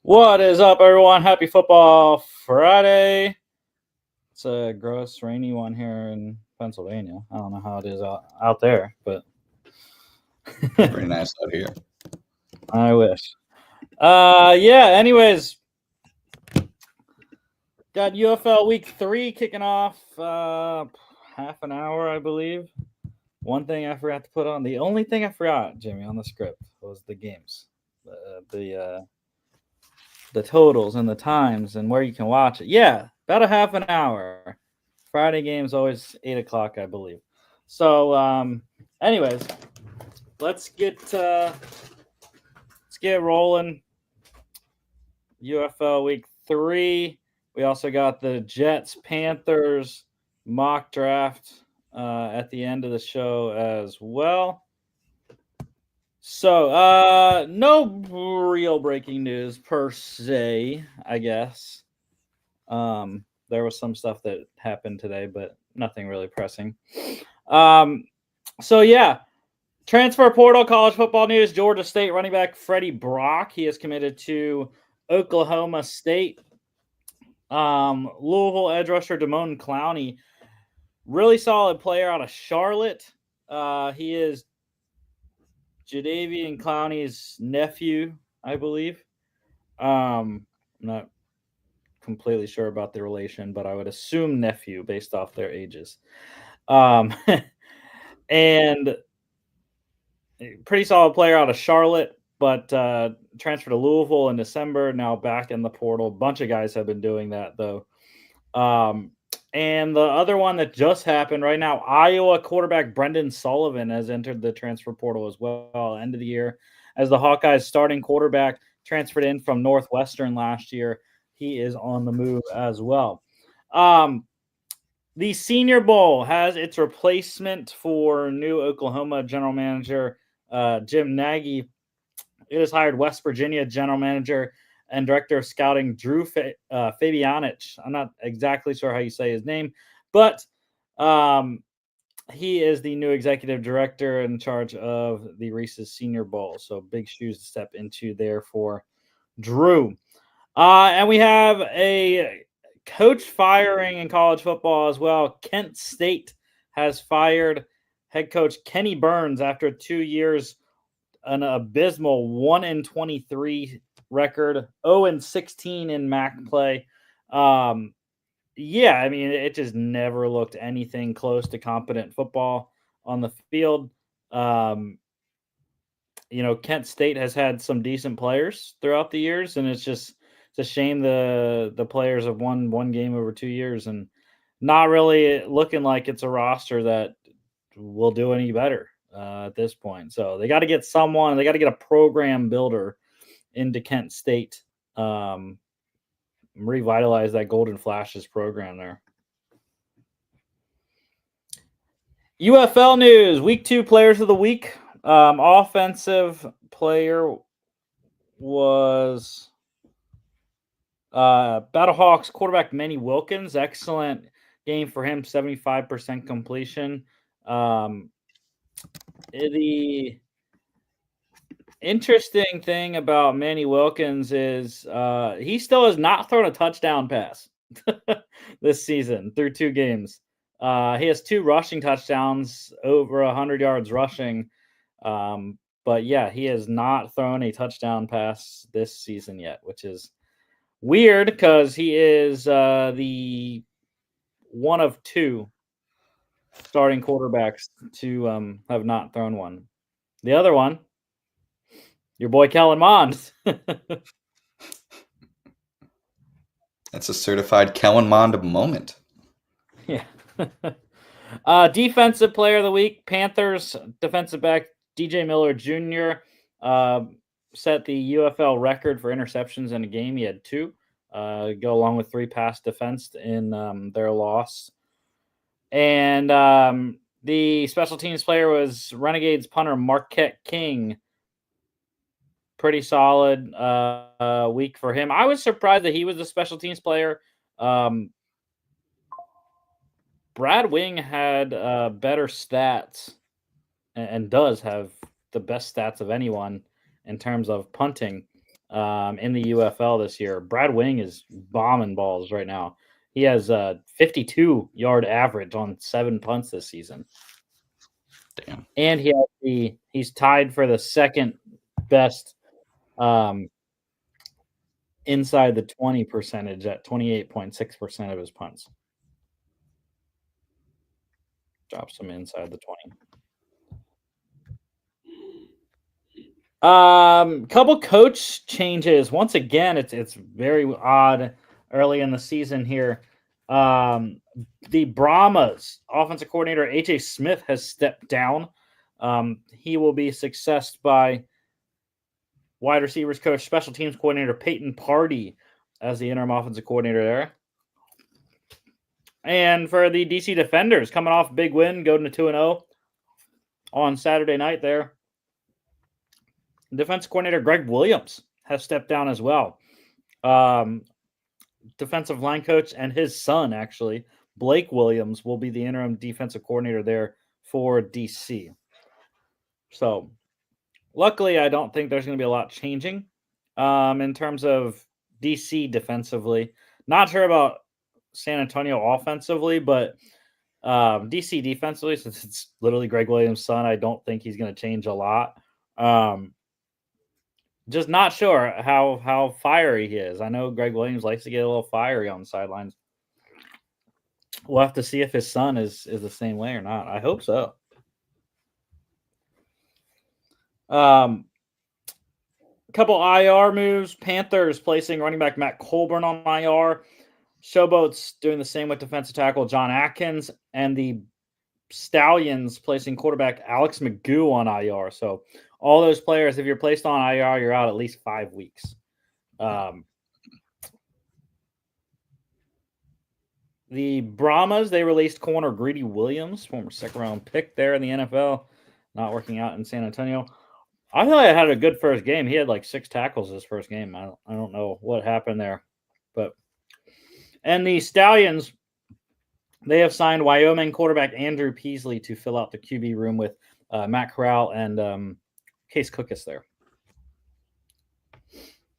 What is up, everyone? Happy Football Friday. It's a gross, rainy one here in Pennsylvania. I don't know how it is out there, but Pretty nice out here. I wish. Anyways, got UFL Week 3 kicking off half an hour, I believe. One thing I forgot to put on. The only thing I forgot, Jimmy, on the script was the games. The totals and the times and where you can watch it. Yeah, about a half an hour. Friday game's always 8 o'clock, I believe. So, anyways, let's get rolling. UFL Week 3. We also got the Jets Panthers mock draft at the end of the show as well. So, no real breaking news per se, I guess. There was some stuff that happened today, but nothing really pressing. Transfer portal, college football news. Georgia State running back Freddie Brock. He is committed to Oklahoma State. Louisville edge rusher Damone Clowney. Really solid player out of Charlotte. He is Jadeveon Clowney's nephew, I believe. I'm not completely sure about the relation, but I would assume nephew based off their ages. And pretty solid player out of Charlotte, but transferred to Louisville in December, now back in the portal. A bunch of guys have been doing that, though. And the other one that just happened right now, Iowa quarterback Brendan Sullivan has entered the transfer portal as well, end of the year, as the Hawkeyes starting quarterback, transferred in from Northwestern last year. He is on the move as well. The Senior Bowl has its replacement for new Oklahoma general manager Jim Nagy. It has hired West Virginia general manager and director of scouting Drew Fabianich. I'm not exactly sure how you say his name, but he is the new executive director in charge of the Reese's Senior Bowl. So big shoes to step into there for Drew. And we have a coach firing in college football as well. Kent State has fired head coach Kenny Burns after 2 years, an abysmal 1-23 record, 0-16 in MAC play. It just never looked anything close to competent football on the field. Kent State has had some decent players throughout the years, and it's a shame the players have won one game over 2 years and not really looking like it's a roster that will do any better at this point. So they got to get someone. They got to get a program builder into Kent State, revitalize that Golden Flashes program there. UFL news, Week 2 players of the week. Offensive player was Battlehawks quarterback Manny Wilkins. Excellent game for him, 75% completion. The interesting thing about Manny Wilkins is he still has not thrown a touchdown pass this season through 2 games. He has 2 rushing touchdowns, over 100 yards rushing. But yeah, he has not thrown a touchdown pass this season yet, which is weird because he is the one of 2 starting quarterbacks to have not thrown one. The other one, your boy Kellen Mond. That's a certified Kellen Mond moment. Yeah. Defensive player of the week, Panthers defensive back DJ Miller Jr. Set the UFL record for interceptions in a game. He had 2. Go along with 3 pass defense in their loss. And the special teams player was Renegades punter Marquette King. Pretty solid week for him. I was surprised that he was the special teams player. Brad Wing had better stats and does have the best stats of anyone in terms of punting. in the UFL this year. Brad Wing is bombing balls right now. He has a 52-yard average on 7 punts this season. Damn. And he's tied for the second best inside the 20 percentage at 28.6% of his punts. Drops him inside the 20. Couple coach changes. Once again, it's very odd early in the season here. The Brahmas offensive coordinator AJ Smith has stepped down. He will be successed by wide receivers coach, special teams coordinator Peyton Party as the interim offensive coordinator there. And for the DC Defenders, coming off a big win, going to 2-0 on Saturday night there. Defensive coordinator Greg Williams has stepped down as well. Defensive line coach and his son, actually, Blake Williams, will be the interim defensive coordinator there for DC. So, luckily, I don't think there's going to be a lot changing in terms of DC defensively. Not sure about San Antonio offensively, but DC defensively, since it's literally Greg Williams' son, I don't think he's going to change a lot. Just not sure how fiery he is. I know Greg Williams likes to get a little fiery on the sidelines. We'll have to see if his son is the same way or not. I hope so. Couple IR moves. Panthers placing running back Matt Colburn on IR. Showboats doing the same with defensive tackle John Atkins. And the Stallions placing quarterback Alex McGough on IR. So all those players, if you're placed on IR, you're out at least 5 weeks. The Brahmas, they released corner Greedy Williams, former second-round pick there in the NFL, not working out in San Antonio. I thought I had a good first game. He had like 6 tackles his first game. I don't know what happened there, and the Stallions, they have signed Wyoming quarterback Andrew Peasley to fill out the QB room with Matt Corral and Case Cookus there.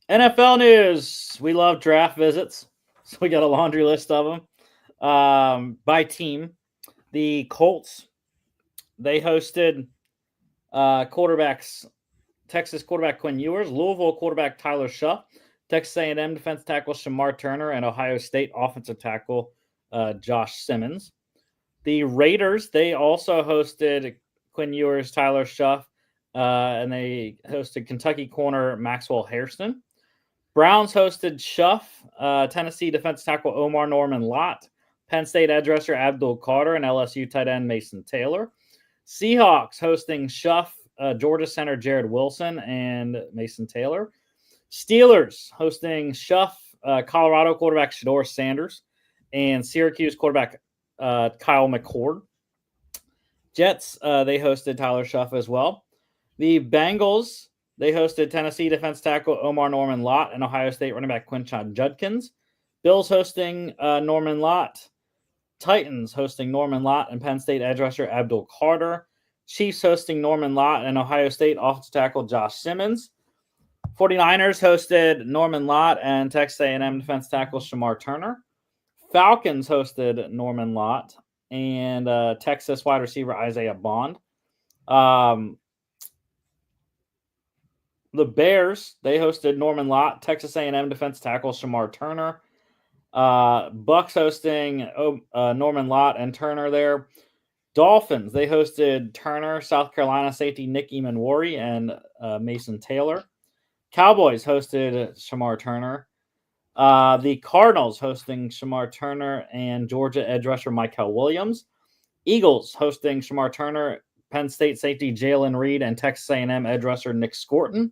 NFL news. We love draft visits, so we got a laundry list of them. By team, the Colts, they hosted Texas quarterback Quinn Ewers, Louisville quarterback Tyler Shuff, Texas A&M defensive tackle Shamar Turner, and Ohio State offensive tackle Josh Simmons. The Raiders, they also hosted Quinn Ewers, Tyler Shuff, and they hosted Kentucky corner Maxwell Hairston. Browns hosted Shuff, Tennessee defensive tackle Omar Norman Lott, Penn State edge rusher Abdul Carter, and LSU tight end Mason Taylor. Seahawks hosting Shuff, Georgia center Jared Wilson, and Mason Taylor. Steelers hosting Shuff, Colorado quarterback Shedeur Sanders, and Syracuse quarterback Kyle McCord. Jets, they hosted Tyler Shuff as well. The Bengals, they hosted Tennessee defense tackle Omar Norman Lott and Ohio State running back Quinshon Judkins. Bills hosting Norman Lott. Titans hosting Norman Lott and Penn State edge rusher Abdul Carter. Chiefs hosting Norman Lott and Ohio State offensive tackle Josh Simmons. 49ers hosted Norman Lott and Texas A&M defense tackle Shamar Turner. Falcons hosted Norman Lott and Texas wide receiver Isaiah Bond. The Bears, they hosted Norman Lott, Texas A&M defense tackle Shamar Turner. Bucks hosting Norman Lott and Turner there. Dolphins, they hosted Turner, South Carolina safety Nick Emanwari, and Mason Taylor. Cowboys hosted Shamar Turner. The Cardinals hosting Shamar Turner and Georgia edge rusher Michael Williams. Eagles hosting Shamar Turner, Penn State safety Jalen Reed, and Texas A&M edge rusher Nick Scorton.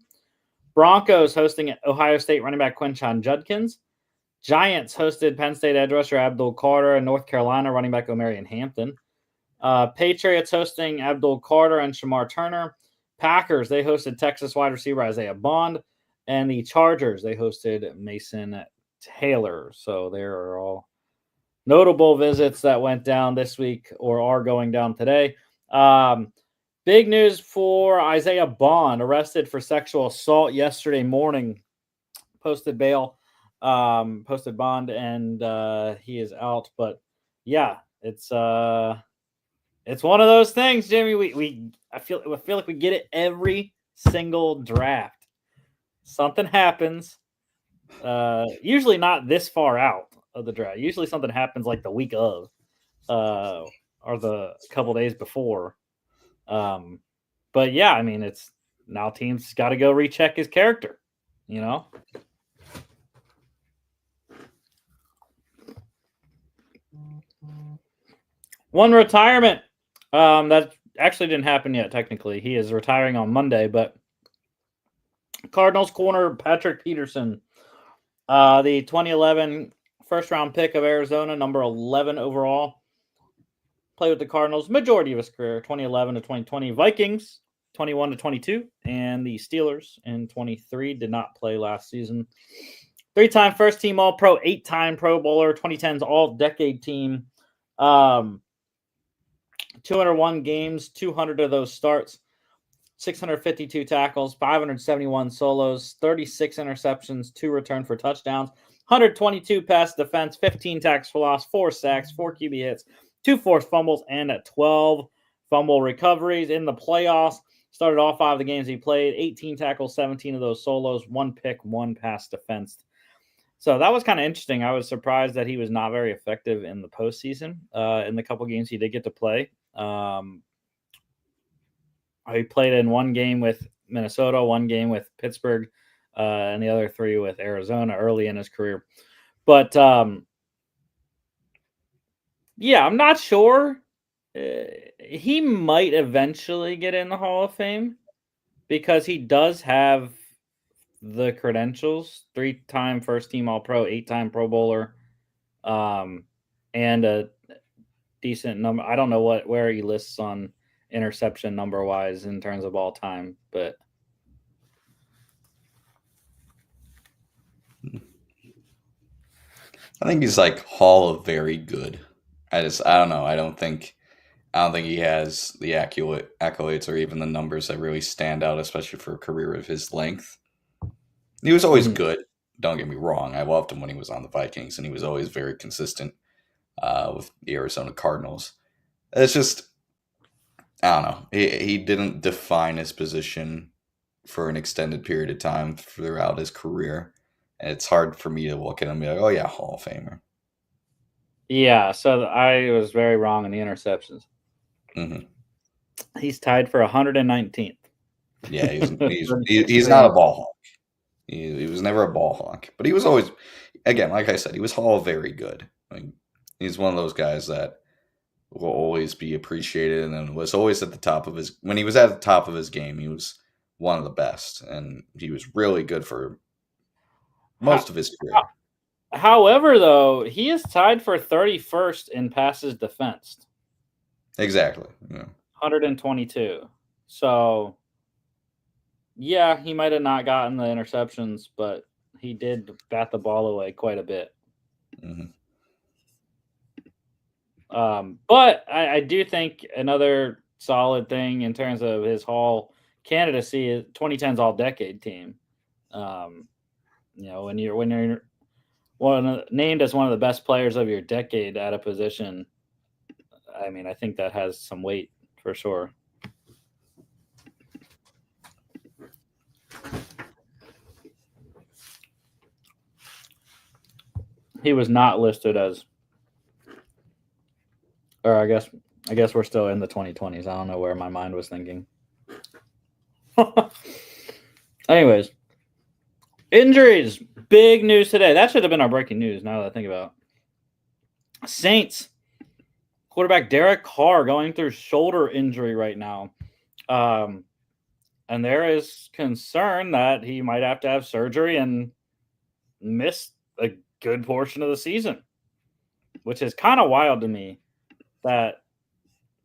Broncos hosting Ohio State running back Quinshon Judkins. Giants hosted Penn State edge rusher Abdul Carter and North Carolina running back Omarion Hampton. Patriots hosting Abdul Carter and Shamar Turner. Packers, they hosted Texas wide receiver Isaiah Bond. And the Chargers, they hosted Mason Taylor. So there are all notable visits that went down this week or are going down today. Big news for Isaiah Bond, arrested for sexual assault yesterday morning posted bail, posted bond, and he is out. But yeah, it's one of those things, Jimmy. I feel like we get it every single draft. Something happens. Usually not this far out of the draft. Usually something happens like the week of, or the couple days before. But yeah, I mean, it's now teams got to go recheck his character. You know. One retirement. That actually didn't happen yet. Technically, he is retiring on Monday, but Cardinals corner Patrick Peterson, the 2011 first round pick of Arizona, number 11 overall, played with the Cardinals majority of his career, 2011 to 2020. Vikings, 21 to 22, and the Steelers in 23. Did not play last season. 3-time first team All Pro, 8-time Pro Bowler, 2010's All Decade team. 201 games, 200 of those starts, 652 tackles, 571 solos, 36 interceptions, 2 returned for touchdowns, 122 pass defense, 15 tackles for loss, 4 sacks, 4 QB hits, 2 forced fumbles, and 12 fumble recoveries in the playoffs. Started all 5 of the games he played, 18 tackles, 17 of those solos, 1 pick, 1 pass defense. So that was kind of interesting. I was surprised that he was not very effective in the postseason. In the couple games he did get to play, he played in 1 game with Minnesota, 1 game with Pittsburgh, and the other 3 with Arizona early in his career. But yeah, I'm not sure. He might eventually get in the Hall of Fame because he does have the credentials: 3-time first team All Pro, 8-time Pro Bowler, and a decent number. I don't know where he lists on interception number wise in terms of all time, but I think he's like Hall of Very Good. I don't know. I don't think he has the accolades or even the numbers that really stand out, especially for a career of his length. He was always good. Don't get me wrong. I loved him when he was on the Vikings, and he was always very consistent with the Arizona Cardinals. It's just, I don't know. He didn't define his position for an extended period of time throughout his career. And it's hard for me to look at him and be like, oh, yeah, Hall of Famer. Yeah, so I was very wrong in the interceptions. Mm-hmm. He's tied for 119th. Yeah, he's not a ball hawk. He was never a ball hawk, but he was always, again, like I said, he was Hall very good. He's one of those guys that will always be appreciated, and then was always at the top of his. When he was at the top of his game, he was one of the best, and he was really good for most of his career. However, though, he is tied for 31st in passes defensed. Exactly. Yeah. 122. So, yeah, he might have not gotten the interceptions, but he did bat the ball away quite a bit. Mm-hmm. But I do think another solid thing in terms of his Hall candidacy is 2010's All Decade team. When you're named as one of the best players of your decade at a position, I mean, I think that has some weight for sure. He was not listed as, or I guess we're still in the 2020s. I don't know where my mind was thinking. Anyways, injuries. Big news today. That should have been our breaking news now that I think about it. Saints quarterback Derek Carr going through shoulder injury right now. And there is concern that he might have to have surgery and miss a good portion of the season, which is kind of wild to me that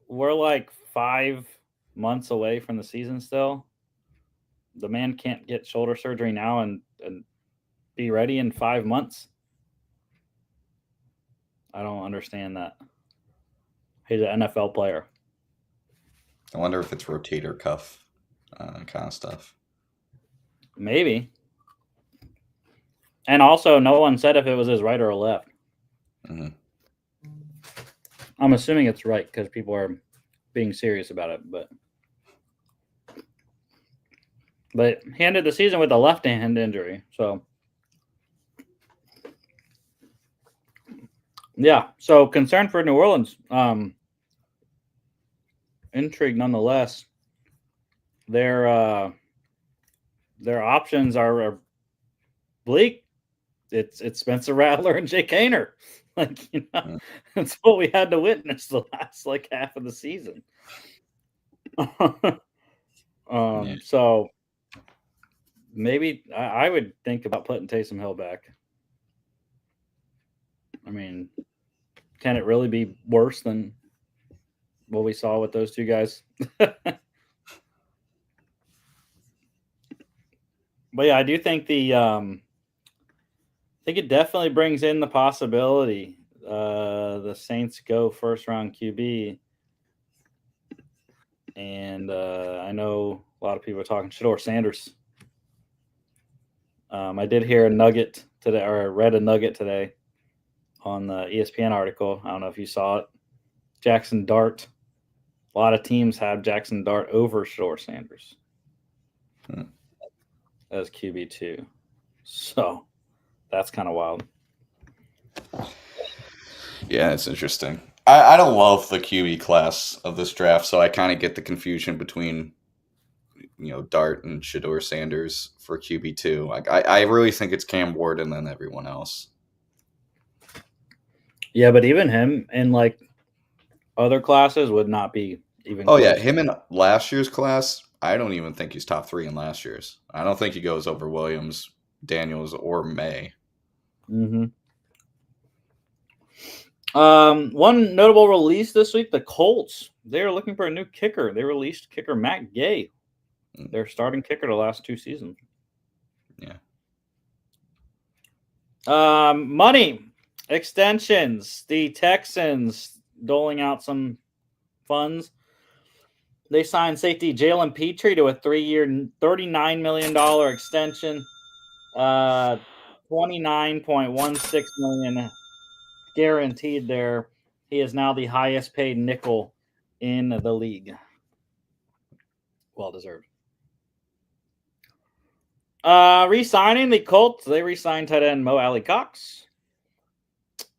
we're like 5 months away from the season still. The man can't get shoulder surgery now and be ready in 5 months. I don't understand that. He's an NFL player. I wonder if it's rotator cuff kind of stuff. Maybe. And also, no one said if it was his right or left. Mm-hmm. I'm assuming it's right because people are being serious about it. But he ended the season with a left hand injury. So, yeah. So, concern for New Orleans. Intrigue nonetheless. Their options are bleak. It's Spencer Rattler and Jake Haener. That's what we had to witness the last half of the season. So maybe I would think about putting Taysom Hill back. I mean, can it really be worse than what we saw with those two guys? But yeah, I do think I think it definitely brings in the possibility the Saints go first round QB. And I know a lot of people are talking Shador Sanders. I did hear a nugget today, or I read a nugget today on the ESPN article. I don't know if you saw it. Jackson Dart. A lot of teams have Jackson Dart over Shador Sanders as QB2. So that's kind of wild. Yeah, it's interesting. I don't love the QB class of this draft, so I kind of get the confusion between Dart and Shador Sanders for QB2. Like I really think it's Cam Ward and then everyone else. Yeah, but even him in other classes would not be even Oh close. yeah, him in last year's class, I don't even think he's top 3 in last year's. I don't think he goes over Williams, Daniels, or May. Mm-hmm. One notable release this week: the Colts. They are looking for a new kicker. They released kicker Matt Gay, their starting kicker the last 2 seasons. Yeah. Money extensions. The Texans doling out some funds. They signed safety Jalen Petrie to a 3-year, $39 million extension. $29.16 million guaranteed there. He is now the highest paid nickel in the league. Well deserved. Re-signing the Colts. They re-signed tight end Mo Alley Cox.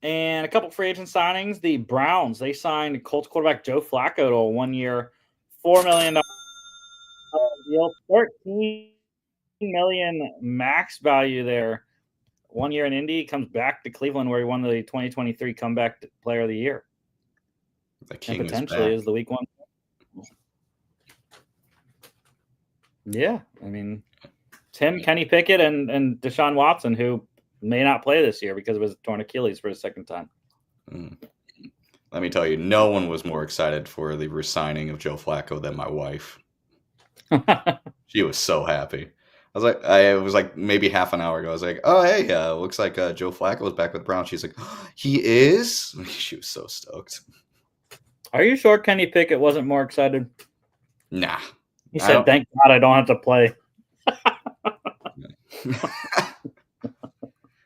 And a couple free agent signings. The Browns, they signed Colts quarterback Joe Flacco to a 1-year, $4 million deal. $13 million max value there. 1 year in Indy, comes back to Cleveland where he won the 2023 Comeback Player of the Year. The king and potentially is the week 1. Yeah, I mean, Tim, Kenny Pickett, and Deshaun Watson, who may not play this year because of his torn Achilles for his second time. Let me tell you, no one was more excited for the resigning of Joe Flacco than my wife. She was so happy. I was like maybe half an hour ago. I was like, oh, hey, looks like Joe Flacco's back with Brown. She's like, oh, he is? She was so stoked. Are you sure Kenny Pickett wasn't more excited? Nah. He said, thank God I don't have to play.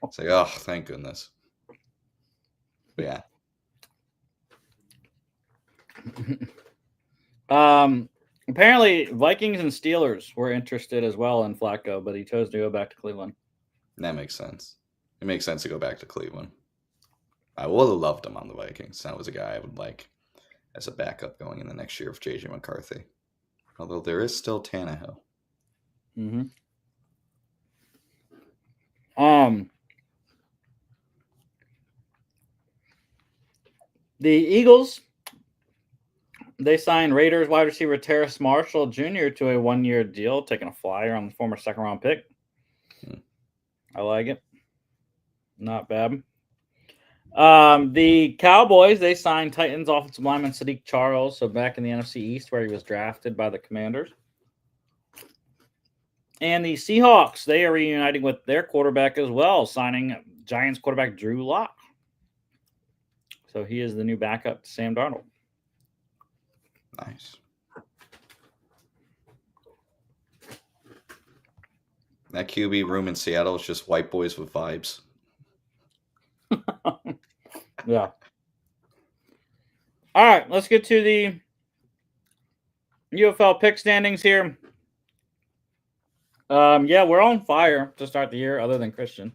It's like, oh, thank goodness. But yeah. Apparently, Vikings and Steelers were interested as well in Flacco, but he chose to go back to Cleveland. That makes sense. It makes sense to go back to Cleveland. I would have loved him on the Vikings. That was a guy I would like as a backup going in the next year of J.J. McCarthy. Although there is still Tannehill. Mm-hmm. The Eagles, they signed Raiders wide receiver Terrace Marshall Jr. to a 1-year deal, taking a flyer on the former second-round pick. I like it. Not bad. The Cowboys, they signed Titans offensive lineman Sadiq Charles, so back in the NFC East where he was drafted by the Commanders. And the Seahawks, they are reuniting with their quarterback as well, signing Giants quarterback Drew Lock. So he is the new backup to Sam Darnold. Nice. That QB room in Seattle is just white boys with vibes. Yeah. All right, let's get to the UFL pick standings here. Yeah, we're on fire to start the year, other than Christian.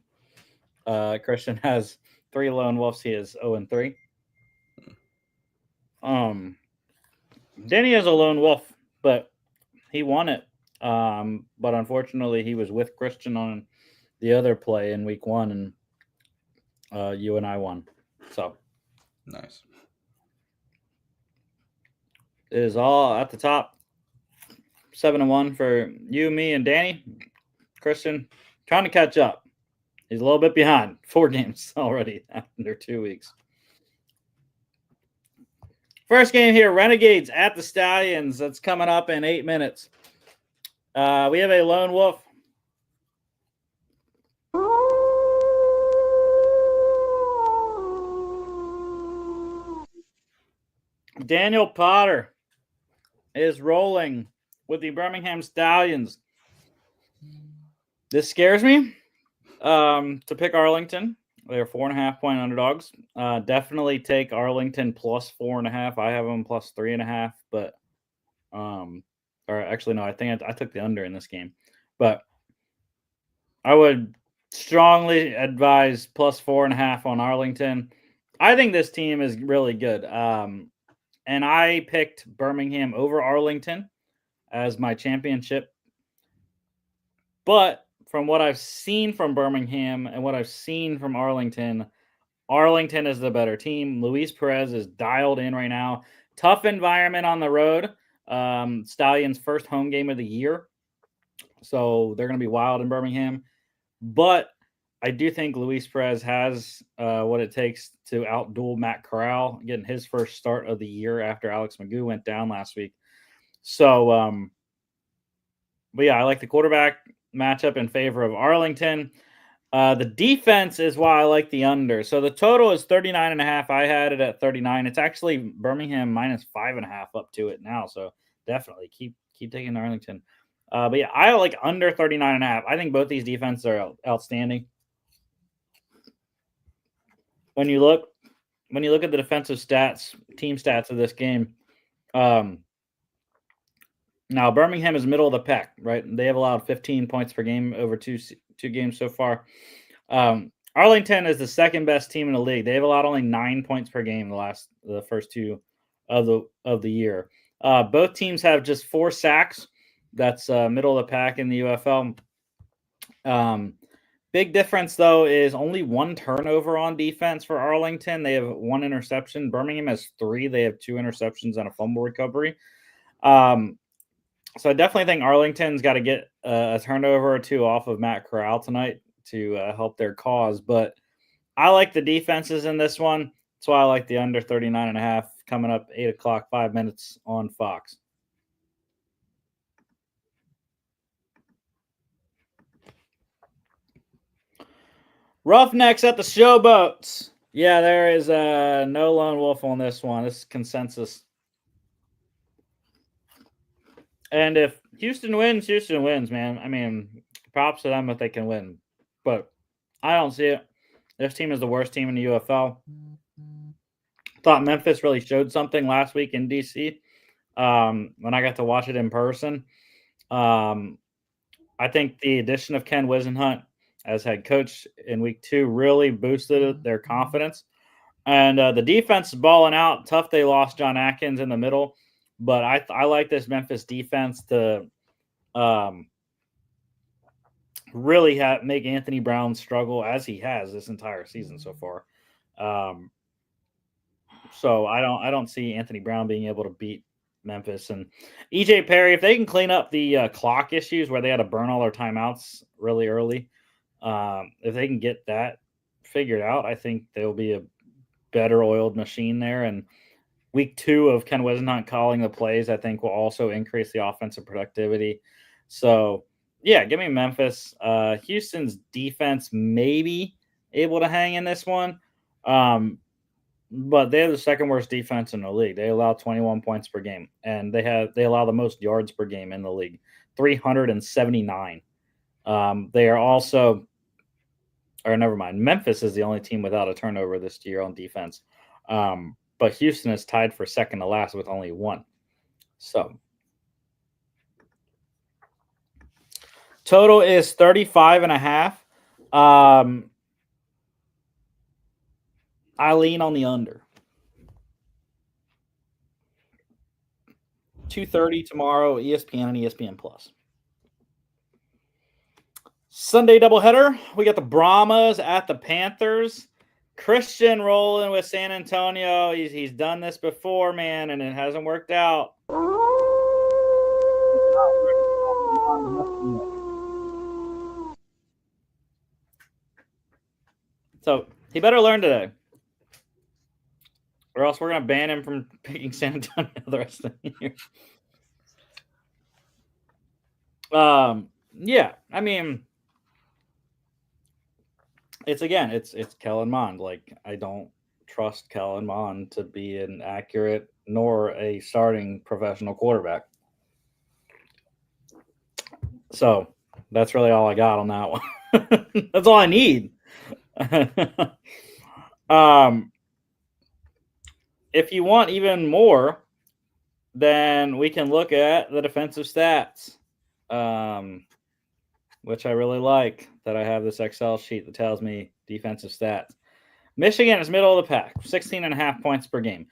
Christian has 3 lone wolves. He is 0-3. Danny has a lone wolf, but he won it. But unfortunately, he was with Christian on the other play in week 1, and you and I won. So Nice. it is all at the top. 7-1 for you, me, and Danny. Christian trying to catch up. He's a little bit behind. 4 games already after 2 weeks. First game here, Renegades at the Stallions. That's coming up in 8 minutes. We have a lone wolf. Daniel Potter is rolling with the Birmingham Stallions. This scares me to pick Arlington. They're 4.5-point underdogs. Definitely take Arlington plus 4.5. I have them plus 3.5, but or actually no, I think I took the under in this game, but I would strongly advise plus 4.5 on Arlington. I think this team is really good. And I picked Birmingham over Arlington as my championship. But from what I've seen from Birmingham and what I've seen from Arlington, Arlington is the better team. Luis Perez is dialed in right now. Tough environment on the road. Stallions' first home game of the year. So they're going to be wild in Birmingham. But I do think Luis Perez has what it takes to outduel Matt Corral, getting his first start of the year after Alex Magoo went down last week. So, but yeah, I like the quarterback matchup in favor of Arlington. The defense is why I like the under. So the total is 39.5. I had it at 39. It's actually Birmingham minus 5.5 up to it now. So definitely keep taking Arlington. But yeah, I like under 39.5. I think both these defenses are outstanding. When you look at the defensive stats, team stats of this game, now Birmingham is middle of the pack, right? They have allowed 15 points per game over two games so far. Arlington is the second best team in the league. They've allowed only 9 points per game the first 2 of the year. Both teams have just 4 sacks. That's middle of the pack in the UFL. Big difference, though, is only 1 turnover on defense for Arlington. They have 1 interception. Birmingham has 3. They have 2 interceptions and a fumble recovery. So I definitely think Arlington's got to get a turnover or 2 off of Matt Corral tonight to help their cause. But I like the defenses in this one. That's why I like the under 39.5 coming up 8 o'clock, 5 minutes on Fox. Roughnecks at the Showboats. Yeah, there is no lone wolf on this one. This is consensus. And if Houston wins, man. I mean, props to them if they can win. But I don't see it. This team is the worst team in the UFL. Thought Memphis really showed something last week in DC when I got to watch it in person. I think the addition of Ken Wisenhunt as head coach in week 2 really boosted their confidence. And the defense is balling out. Tough they lost John Atkins in the middle. But I like this Memphis defense to really make Anthony Brown struggle as he has this entire season so far. So I don't see Anthony Brown being able to beat Memphis. And EJ Perry, if they can clean up the clock issues where they had to burn all their timeouts really early, if they can get that figured out, I think they'll be a better oiled machine there. And week 2 of Ken Wisenhunt calling the plays, I think, will also increase the offensive productivity. So, yeah, give me Memphis. Houston's defense may be able to hang in this one. But they're the second worst defense in the league. They allow 21 points per game, and they allow the most yards per game in the league, 379. They are also, or never mind, Memphis is the only team without a turnover this year on defense. But Houston is tied for second to last with only one. So total is 35.5. I lean on the under. 2:30 tomorrow, ESPN and ESPN Plus. Sunday doubleheader. We got the Brahmas at the Panthers. Christian rolling with San Antonio. He's done this before, man, and it hasn't worked out. So he better learn today, or else we're gonna ban him from picking San Antonio the rest of the year. Yeah, I mean, it's Kellen Mond. Like, I don't trust Kellen Mond to be an accurate nor a starting professional quarterback. So that's really all I got on that one. That's all I need. If you want even more, then we can look at the defensive stats, which I really like, that I have this Excel sheet that tells me defensive stats. Michigan is middle of the pack, 16.5 points per game.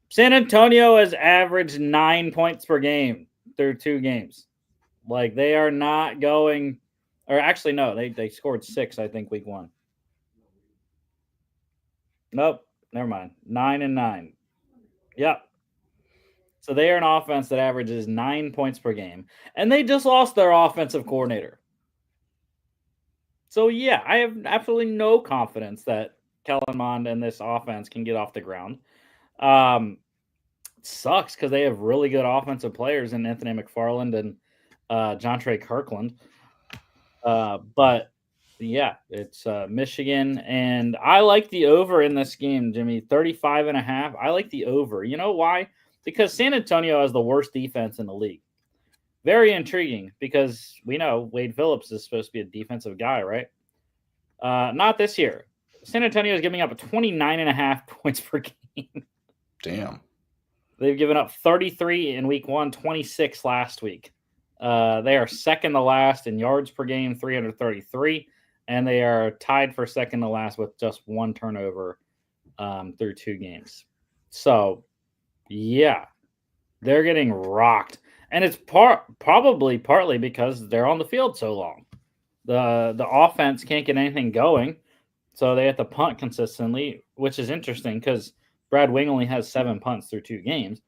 San Antonio has averaged 9 points per game through 2 games. Like, they are not going, or actually, no, they scored 6, I think, week 1. Nope, never mind. 9-9. Yep. So they are an offense that averages 9 points per game, and they just lost their offensive coordinator. So yeah, I have absolutely no confidence that Kellen Mond and this offense can get off the ground. It sucks because they have really good offensive players in Anthony McFarland and Jontre Kirkland. But yeah, it's Michigan, and I like the over in this game, Jimmy. 35.5. I like the over. You know why? Because San Antonio has the worst defense in the league. Very intriguing because we know Wade Phillips is supposed to be a defensive guy, right? Not this year. San Antonio is giving up 29.5 points per game. Damn. They've given up 33 in week 1, 26 last week. They are second to last in yards per game, 333, and they are tied for second to last with just 1 turnover through 2 games. So, yeah, they're getting rocked, and it's probably partly because they're on the field so long. The offense can't get anything going, so they have to punt consistently, which is interesting because Brad Wing only has 7 punts through 2 games.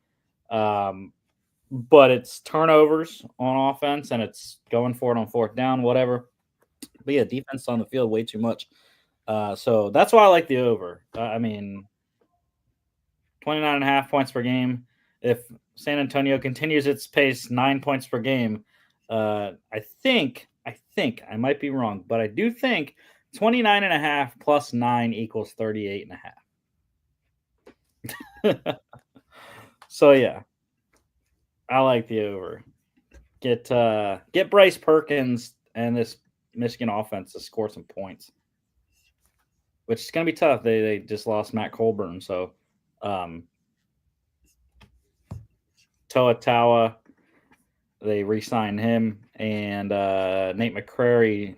But it's turnovers on offense, and it's going for it on 4th down, whatever. But yeah, defense on the field way too much. So that's why I like the over. I mean, 29.5 points per game. If San Antonio continues its pace, 9 points per game, I think I might be wrong, but I do think 29.5 plus 9 equals 38.5. So yeah, I like the over. Get Bryce Perkins and this Michigan offense to score some points, which is going to be tough. They just lost Matt Colburn, so Toa Tawa, they re-signed him, and Nate McCrary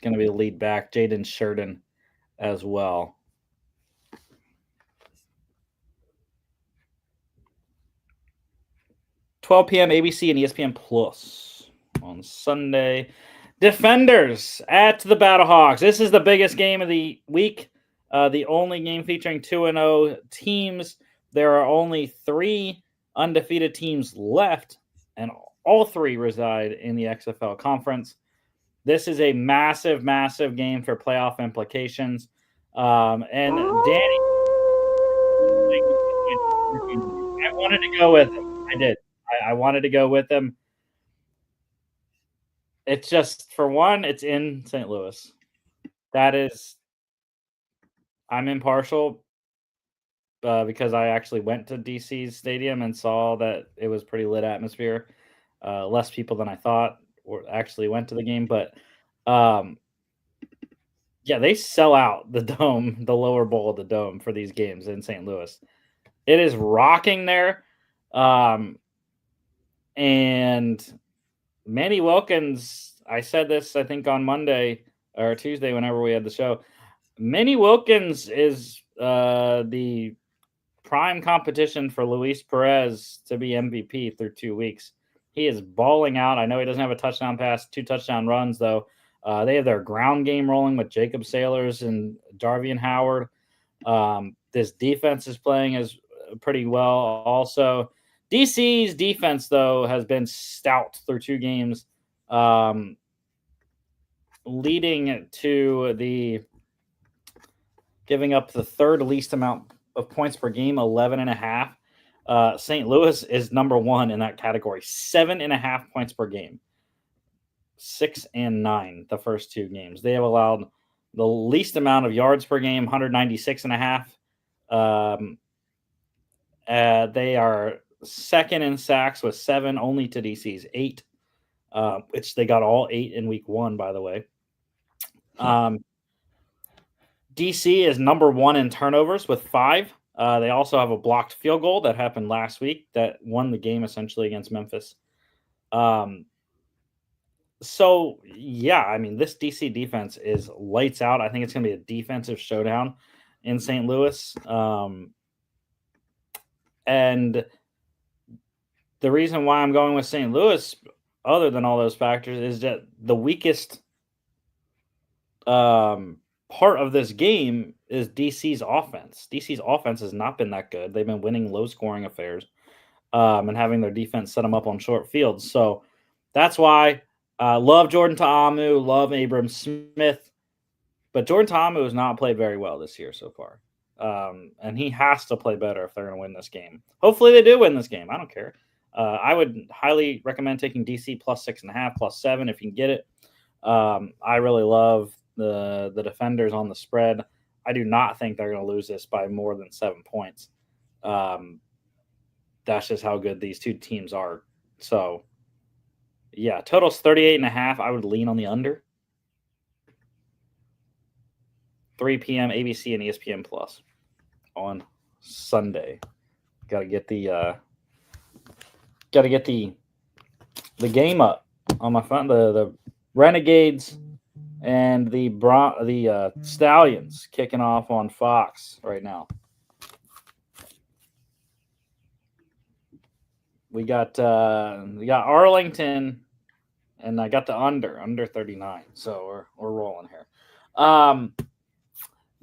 going to be the lead back. Jaden Sheridan as well. $12 p.m. ABC and ESPN Plus on Sunday. Defenders at the Battlehawks. This is the biggest game of the week. The only game featuring 2-0 teams. There are only 3 undefeated teams left, and all 3 reside in the XFL conference. This is a massive, massive game for playoff implications. And Danny, I wanted to go with him. I did. I wanted to go with him. It's just, for one, it's in St. Louis. That is, I'm impartial because I actually went to DC's stadium and saw that it was pretty lit atmosphere. Less people than I thought actually went to the game, but um, yeah, they sell out the dome, the lower bowl of the dome for these games in St. Louis. It is rocking there. Um, and Manny Wilkins, I said this, I think, on Monday or Tuesday, whenever we had the show. Manny Wilkins is the prime competition for Luis Perez to be MVP through 2 weeks. He is balling out. I know he doesn't have a touchdown pass, 2 touchdown runs, though. They have their ground game rolling with Jacob Sailors and Jarvian Howard. This defense is playing as pretty well also. DC's defense, though, has been stout through 2 games, leading to the giving up the third least amount of points per game, 11.5. St. Louis is number 1 in that category, 7.5 points per game. 6 and 9 the first 2 games. They have allowed the least amount of yards per game, 196.5. They are second in sacks with 7, only to DC's 8, which they got all 8 in week 1, by the way. DC is number 1 in turnovers with 5. They also have a blocked field goal that happened last week that won the game essentially against Memphis. So, yeah, I mean, this DC defense is lights out. I think it's going to be a defensive showdown in St. Louis. And the reason why I'm going with St. Louis, other than all those factors, is that the weakest part of this game is DC's offense. DC's offense has not been that good. They've been winning low-scoring affairs and having their defense set them up on short fields. So that's why love Jordan Ta'amu, love Abram Smith, but Jordan Ta'amu has not played very well this year so far. And he has to play better if they're going to win this game. Hopefully they do win this game. I don't care. I would highly recommend taking DC plus 6.5, plus 7 if you can get it. I really love the defenders on the spread. I do not think they're going to lose this by more than 7 points. That's just how good these 2 teams are. So, yeah, total's 38.5. I would lean on the under. 3 p.m. ABC and ESPN Plus on Sunday. Got to get the game up on my phone. The Renegades and the Stallions kicking off on Fox right now. We got Arlington, and I got the under 39. So we're rolling here.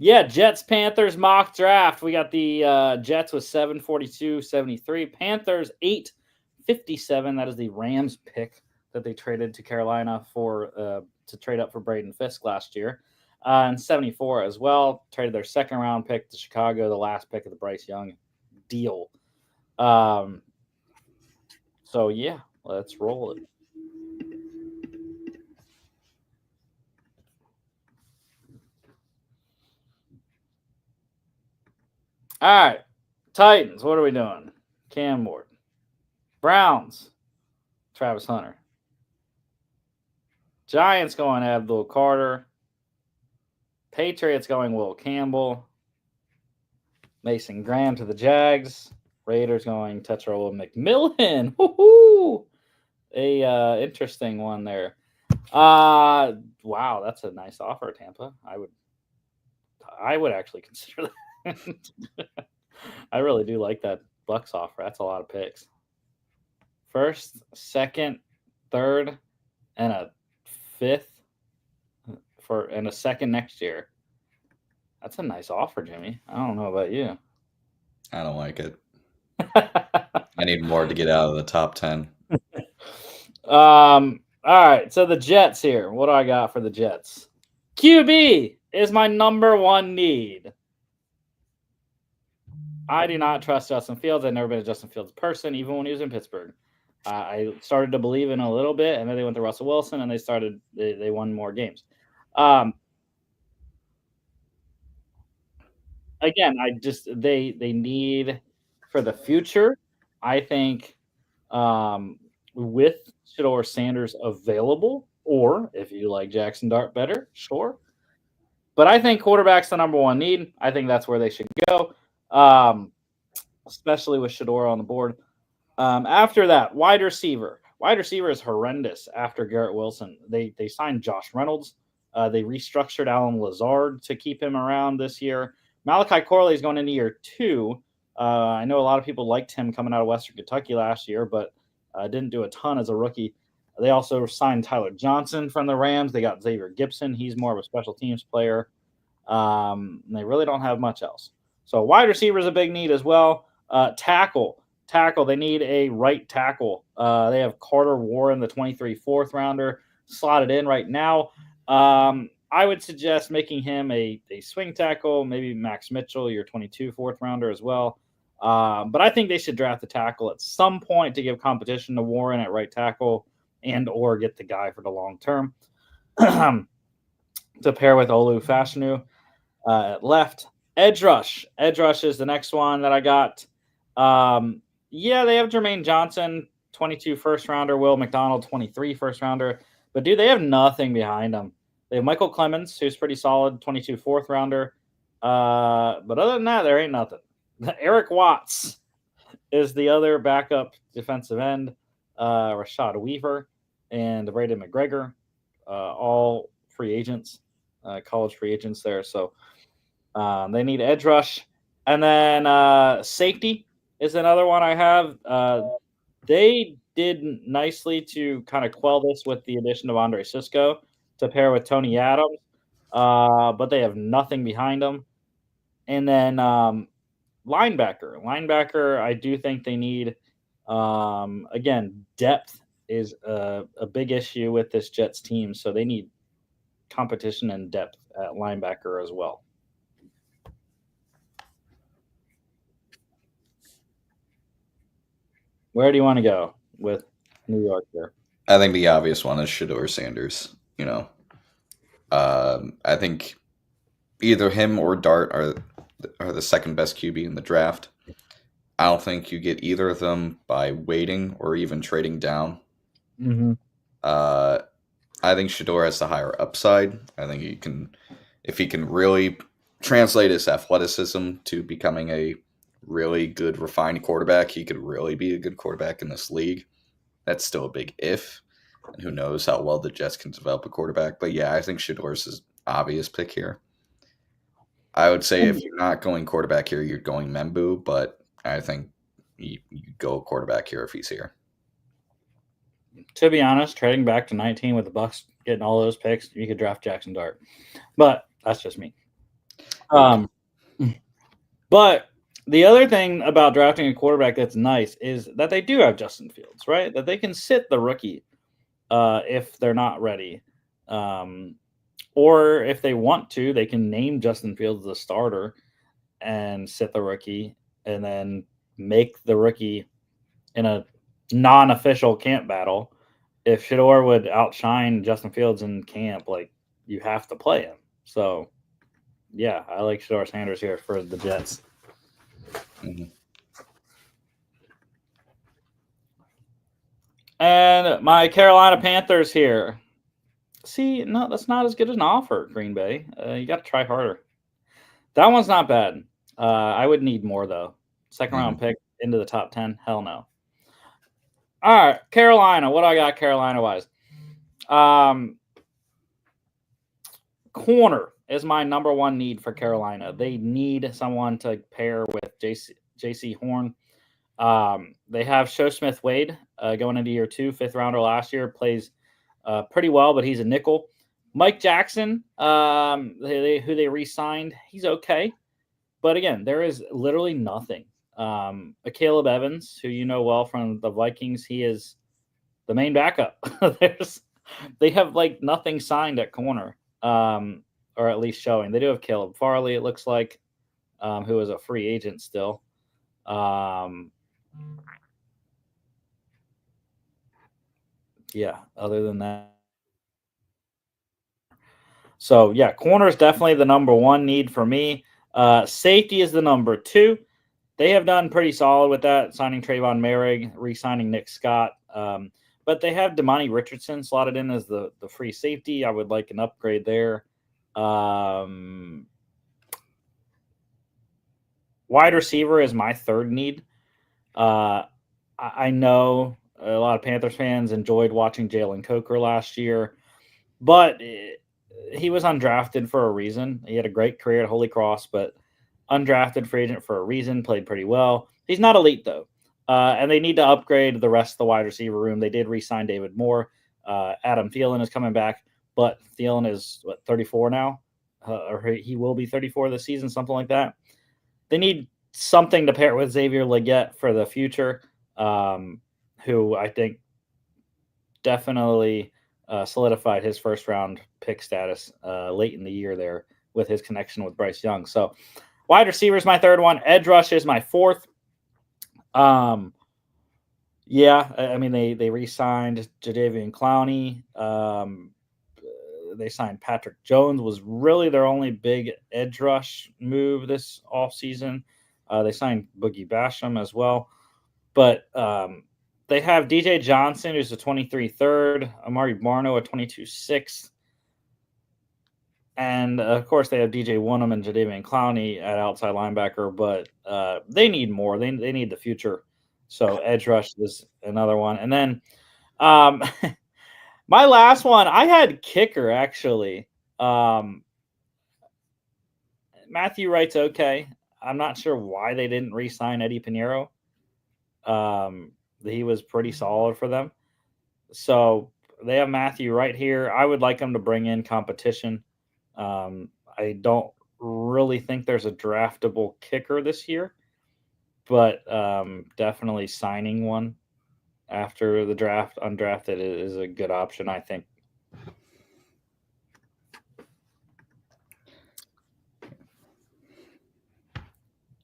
Yeah, Jets Panthers mock draft. We got the Jets with 742.73, Panthers 857. That is the Rams pick that they traded to Carolina for to trade up for Braden Fisk last year, and 74 as well. Traded their second round pick to Chicago, the last pick of the Bryce Young deal. So yeah, let's roll it. All right, Titans. What are we doing? Cam Ward. Browns. Travis Hunter. Giants going Abdul Carter. Patriots going Will Campbell. Mason Graham to the Jags. Raiders going Tetrolo McMillan. Woohoo! A interesting one there. Wow, that's a nice offer, Tampa. I would actually consider that. I really do like that Bucks offer. That's a lot of picks. First, second, third, and a fifth and a second next year. That's a nice offer, Jimmy. I don't know about you. I don't like it. I need more to get out of the top 10. All right, so the Jets here. What do I got for the Jets? QB is my number 1 need. I do not trust Justin Fields. I've never been a Justin Fields person, even when he was in Pittsburgh. I started to believe in a little bit, and then they went to Russell Wilson, and they won more games. Again, they need for the future. I think with Shador Sanders available, or if you like Jackson Dart better, sure. But I think quarterback's the number one need. I think that's where they should go, especially with Shador on the board. After that, wide receiver. Wide receiver is horrendous after Garrett Wilson. They signed Josh Reynolds. They restructured Alan Lazard to keep him around this year. Malachi Corley is going into year 2. I know a lot of people liked him coming out of Western Kentucky last year, but didn't do a ton as a rookie. They also signed Tyler Johnson from the Rams. They got Xavier Gibson. He's more of a special teams player. They really don't have much else. So wide receiver is a big need as well. Tackle. They need a right tackle. They have Carter Warren, the 23 fourth rounder, slotted in right now. I would suggest making him a swing tackle, maybe Max Mitchell, your 22 fourth rounder as well. But I think they should draft the tackle at some point to give competition to Warren at right tackle and or get the guy for the long term to pair with Olu Fashanu. Left. Edge rush. Edge rush is the next one that I got. Yeah, they have Jermaine Johnson, 22 first rounder, Will McDonald, 23 first rounder. But, dude, they have nothing behind them. They have Michael Clemens, who's pretty solid, 22 fourth rounder. But other than that, there ain't nothing. Eric Watts is the other backup defensive end. Rashad Weaver and Braden McGregor, all free agents, college free agents there. So they need edge rush. And then safety is another one I have. They did nicely to kind of quell this with the addition of Andre Sisco to pair with Tony Adams, but they have nothing behind them. And then linebacker, I do think they need, again, depth is a big issue with this Jets team, so they need competition and depth at linebacker as well. Where do you want to go with New York there? I think the obvious one is Shador Sanders. I think either him or Dart are the second best QB in the draft. I don't think you get either of them by waiting or even trading down. Mm-hmm. I think Shador has the higher upside. I think if he can really translate his athleticism to becoming a really good, refined quarterback, he could really be a good quarterback in this league. That's still a big if, and who knows how well the Jets can develop a quarterback. But yeah, I think Shador's is obvious pick here. I would say if you're not going quarterback here, you're going Membu, but I think you go quarterback here if he's here. To be honest, trading back to 19 with the Bucks getting all those picks, you could draft Jackson Dart. But that's just me. But the other thing about drafting a quarterback that's nice is that they do have Justin Fields, right? That they can sit the rookie if they're not ready. Or if they want to, they can name Justin Fields the starter and sit the rookie and then make the rookie in a non-official camp battle. If Shador would outshine Justin Fields in camp, like, you have to play him. So, yeah, I like Shador Sanders here for the Jets. Mm-hmm. And my Carolina Panthers here. See, no, that's not as good as an offer, Green Bay. You got to try harder. That one's not bad. I would need more, though. Second round pick into the top 10? Hell no. All right, Carolina. What do I got Carolina-wise? Corner is my number one need for Carolina. They need someone to pair with J.C. Horn. They have Sho Smith-Wade going into year 2, fifth rounder last year, plays pretty well, but he's a nickel. Mike Jackson, who they re-signed, he's okay. But again, there is literally nothing. Caleb Evans, who you know well from the Vikings, he is the main backup. They have like nothing signed at corner, or at least showing. They do have Caleb Farley, it looks like, who is a free agent still. Yeah, other than that. So, yeah, corner is definitely the number one need for me. Safety is the number 2. They have done pretty solid with that, signing Trayvon Merrick, re-signing Nick Scott. But But they have Damani Richardson slotted in as the free safety. I would like an upgrade there. Wide receiver is my third need. I know a lot of Panthers fans enjoyed watching Jalen Coker last year, but he was undrafted for a reason. He had a great career at Holy Cross, but undrafted free agent for a reason, played pretty well. He's not elite, though. And they need to upgrade the rest of the wide receiver room. They did re-sign David Moore. Adam Thielen is coming back, but Thielen is, 34 now? Or he will be 34 this season, something like that. They need something to pair with Xavier Legette for the future, who I think definitely solidified his first-round pick status late in the year there with his connection with Bryce Young. So wide receiver is my third one. Edge rush is my fourth. Yeah, I mean, they re-signed Jadeveon Clowney. They signed Patrick Jones, was really their only big edge rush move this offseason. They signed Boogie Basham as well. But they have DJ Johnson, who's a 23 third, Amari Barno, a 22 6th. And, of course, they have DJ Wonnum and Jadeveon Clowney at outside linebacker, but they need more. They need the future. So edge rush is another one. And then my last one, I had kicker, actually. Matthew Wright's okay. I'm not sure why they didn't re-sign Eddie Pinheiro. He was pretty solid for them. So they have Matthew Wright here. I would like them to bring in competition. I don't really think there's a draftable kicker this year, but definitely signing one after the draft, undrafted, is a good option, I think.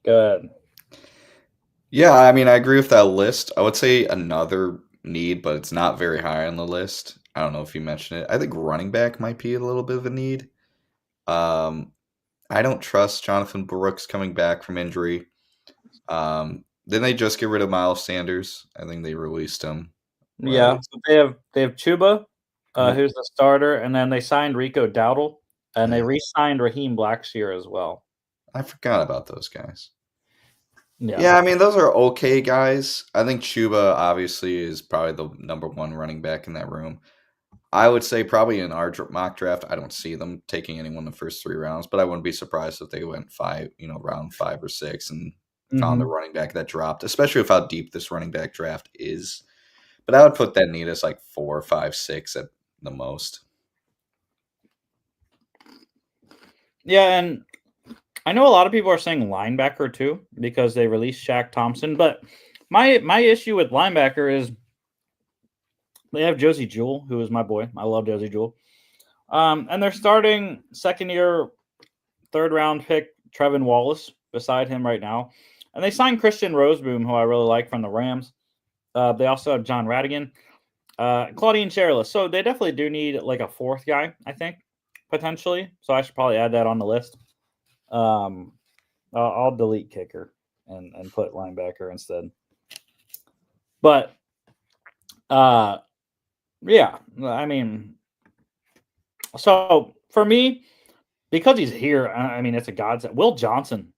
Go ahead. Yeah, I mean, I agree with that list. I would say another need, but it's not very high on the list. I don't know if you mentioned it. I think running back might be a little bit of a need. I don't trust Jonathan Brooks coming back from injury. Didn't they just get rid of Miles Sanders? I think they released him. Yeah, Right. so they have Chuba, who's the starter, and then they signed Rico Dowdle, and they re-signed Raheem Blackshear as well. I forgot about those guys. Yeah. Yeah, I mean, those are okay guys. I think Chuba obviously is probably the number one running back in that room. I would say probably in our mock draft, I don't see them taking anyone the first 3 rounds, but I wouldn't be surprised if they went round 5 or 6 and found a running back that dropped, especially with how deep this running back draft is. But I would put that need as like 4, 5, 6 at the most. Yeah, and I know a lot of people are saying linebacker too because they released Shaq Thompson, but my issue with linebacker is they have Josie Jewell, who is my boy. I love Josie Jewell. And they're starting second-year, third-round pick Trevin Wallace beside him right now. And they signed Christian Roseboom, who I really like from the Rams. They also have John Radigan, Claudine Sherrillis. So they definitely do need like a fourth guy, I think, potentially. So I should probably add that on the list. I'll delete kicker and put linebacker instead. But yeah, I mean, so for me, because he's here, I mean, it's a godsend. Will Johnson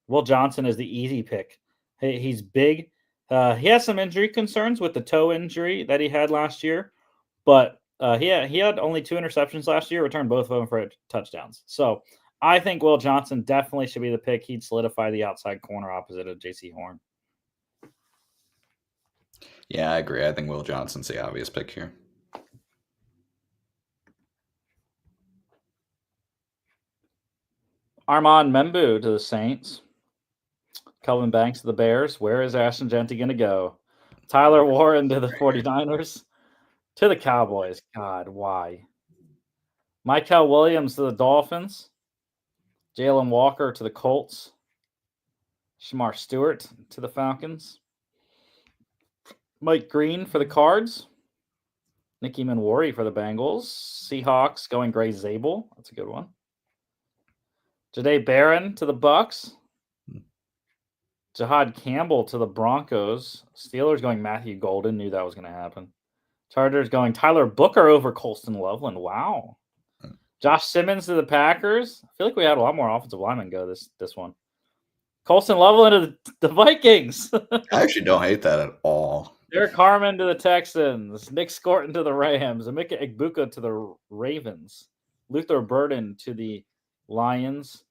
is the easy pick. He's big. He has some injury concerns with the toe injury that he had last year, but he had only 2 interceptions last year, returned both of them for touchdowns. So I think Will Johnson definitely should be the pick. He'd solidify the outside corner opposite of J.C. Horn. Yeah, I agree. I think Will Johnson's the obvious pick here. Armand Membu to the Saints. Kelvin Banks to the Bears. Where is Ashton Genty going to go? Tyler Warren to the 49ers. To the Cowboys. God, why? Michael Williams to the Dolphins. Jalen Walker to the Colts. Shamar Stewart to the Falcons. Mike Green for the Cards. Nicky Manwari for the Bengals. Seahawks going Gray Zabel. That's a good one. Jahdae Barron to the Bucks. Jahad Campbell to the Broncos. Steelers going Matthew Golden. Knew that was going to happen. Chargers going Tyler Booker over Colston Loveland. Wow. Josh Simmons to the Packers. I feel like we had a lot more offensive linemen go this one. Colston Loveland to the Vikings. I actually don't hate that at all. Derek Harmon to the Texans. Nick Scorton to the Rams. Emeka Egbuka to the Ravens. Luther Burden to the Lions.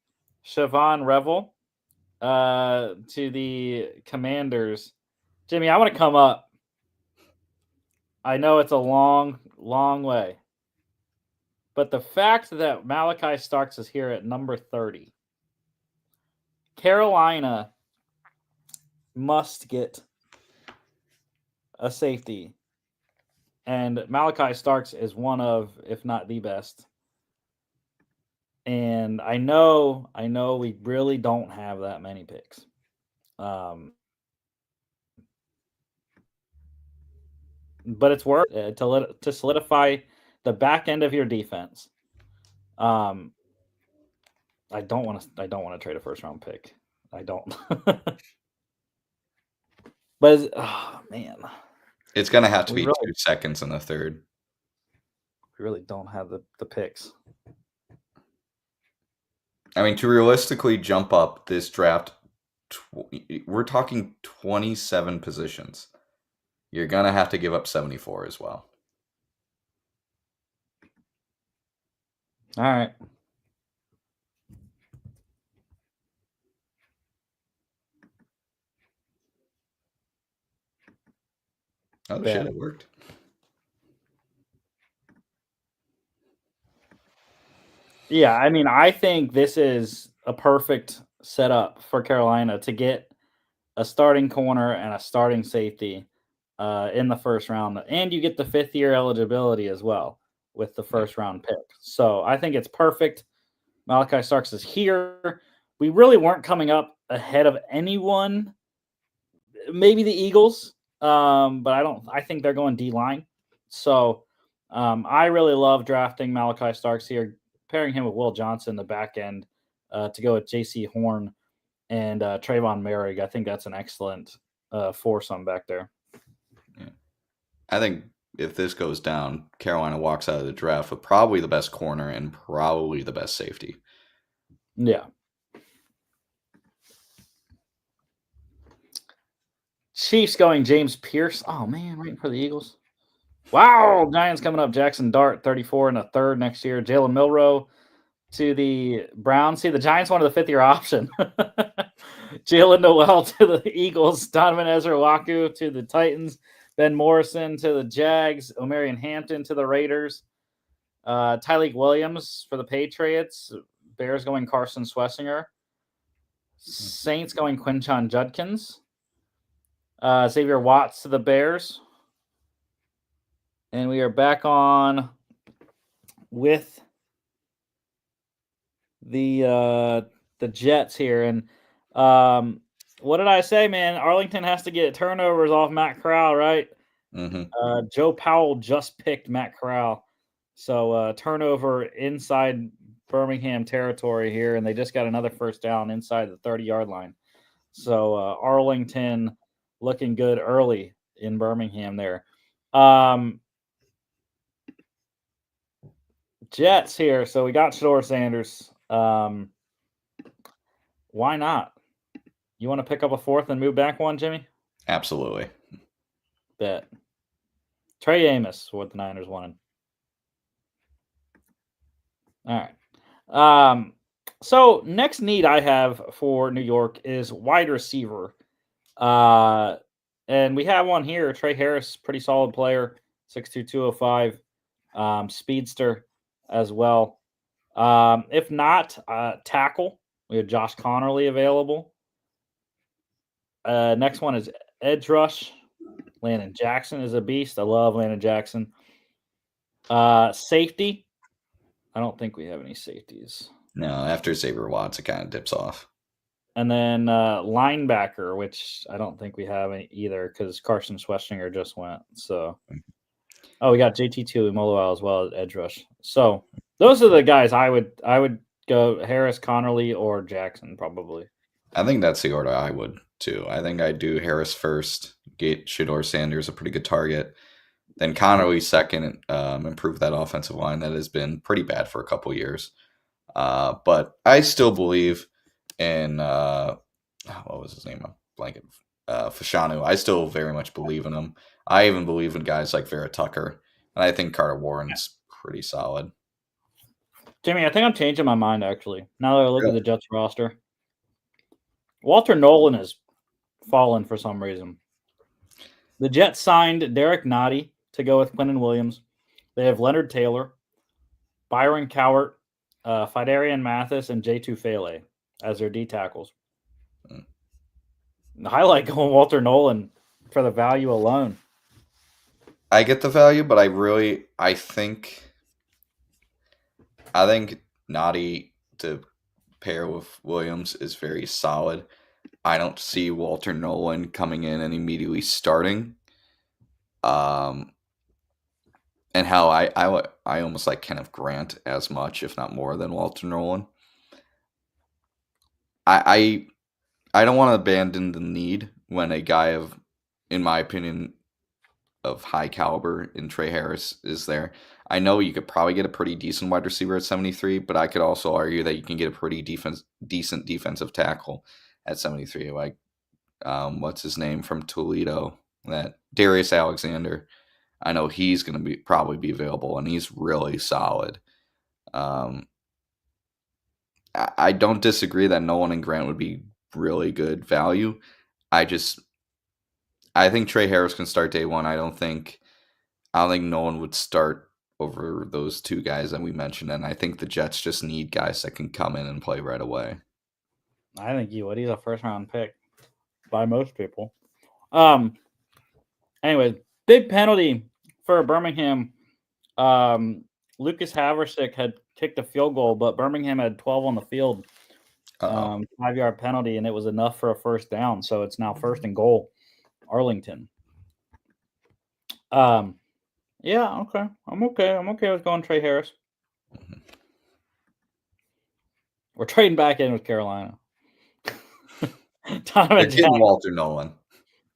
Siobhan Revel to the Commanders. Jimmy, I want to come up. I know it's a long, long way. But the fact that Malachi Starks is here at number 30, Carolina must get a safety. And Malachi Starks is one of, if not the best. And I know we really don't have that many picks. But it's worth it to solidify the back end of your defense. I don't want to trade a first round pick. I don't. But oh man, it's gonna have to be 2 seconds in the third. We really don't have the picks. I mean, to realistically jump up this draft, we're talking 27 positions. You're gonna have to give up 74 as well. All right. Oh shit, it worked. Yeah, I mean, I think this is a perfect setup for Carolina to get a starting corner and a starting safety in the first round. And you get the 5th-year eligibility as well with the first round pick. So I think it's perfect. Malachi Starks is here. We really weren't coming up ahead of anyone. Maybe the Eagles, but I think they're going D-line. So I really love drafting Malachi Starks here, pairing him with Will Johnson in the back end to go with J.C. Horn and Trayvon Merrick. I think that's an excellent foursome back there. Yeah. I think if this goes down, Carolina walks out of the draft with probably the best corner and probably the best safety. Yeah. Chiefs going James Pierce. Oh, man, waiting for the Eagles. Wow, Giants coming up. Jackson Dart, 34 and a third next year. Jalen Milroe to the Browns. See, the Giants wanted the 5th-year option. Jalen Noel to the Eagles. Donovan Ezra-Waku to the Titans. Ben Morrison to the Jags. Omarion Hampton to the Raiders. Tyleik Williams for the Patriots. Bears going Carson Swessinger. Saints going Quinshon Judkins. Xavier Watts to the Bears. And we are back on with the Jets here. And what did I say, man? Arlington has to get turnovers off Matt Corral, right? Mm-hmm. Joe Powell just picked Matt Corral. So turnover inside Birmingham territory here, and they just got another first down inside the 30-yard line. So Arlington looking good early in Birmingham there. Jets here. So we got Shedeur Sanders. Why not? You want to pick up a 4th and move back one, Jimmy? Absolutely. Bet. Trey Amos, what the Niners wanted. All right. So next need I have for New York is wide receiver. And we have one here. Trey Harris, pretty solid player, 6'2", 205, speedster as well. If not, tackle. We have Josh Connerly available. Next one is edge rush. Landon Jackson is a beast. I love Landon Jackson. Safety. I don't think we have any safeties. No, after Xavier Watts, it kind of dips off. And then linebacker, which I don't think we have any either because Carson Schwestinger just went. So, we got JT Tuimoloau as well as edge rush. So those are the guys I would go Harris, Connerly, or Jackson probably. I think that's the order I would too. I think I'd do Harris first, get Shedeur Sanders a pretty good target, Then Connerly second, improve that offensive line that has been pretty bad for a couple years. But I still believe in what was his name? I'm blanking. Fashanu. I still very much believe in him. I even believe in guys like Vera Tucker, and I think Carter Warren's pretty solid. Jimmy, I think I'm changing my mind actually. Now that I look at the Jets roster, Walter Nolan has fallen for some reason. The Jets signed Derek Nottie to go with Quentin Williams. They have Leonard Taylor, Byron Cowart, Fidarian Mathis, and J2 Fele as their D tackles. I like going Walter Nolan for the value alone. I get the value, but I think Nottie to pair with Williams is very solid. I don't see Walter Nolan coming in and immediately starting. And how I almost like Kenneth Grant as much, if not more, than Walter Nolan. I don't want to abandon the need when a guy of, in my opinion, of high caliber in Trey Harris is there. I know you could probably get a pretty decent wide receiver at 73, but I could also argue that you can get a pretty decent defensive tackle at 73. Like, what's his name from Toledo? That Darius Alexander. I know he's going to probably be available, and he's really solid. I don't disagree that Nolan and Grant would be really good value. I think Trey Harris can start day one. I don't think Nolan would start over those two guys that we mentioned, and I think the Jets just need guys that can come in and play right away. I think he would. He's a first round pick by most people. Anyways, big penalty for Birmingham. Lucas Haversick had kicked a field goal, but Birmingham had 12 on the field. 5-yard penalty, and it was enough for a first down. So it's now 1st and goal, Arlington. Yeah, okay. I'm okay with going Trey Harris. We're trading back in with Carolina. Walter Nolan.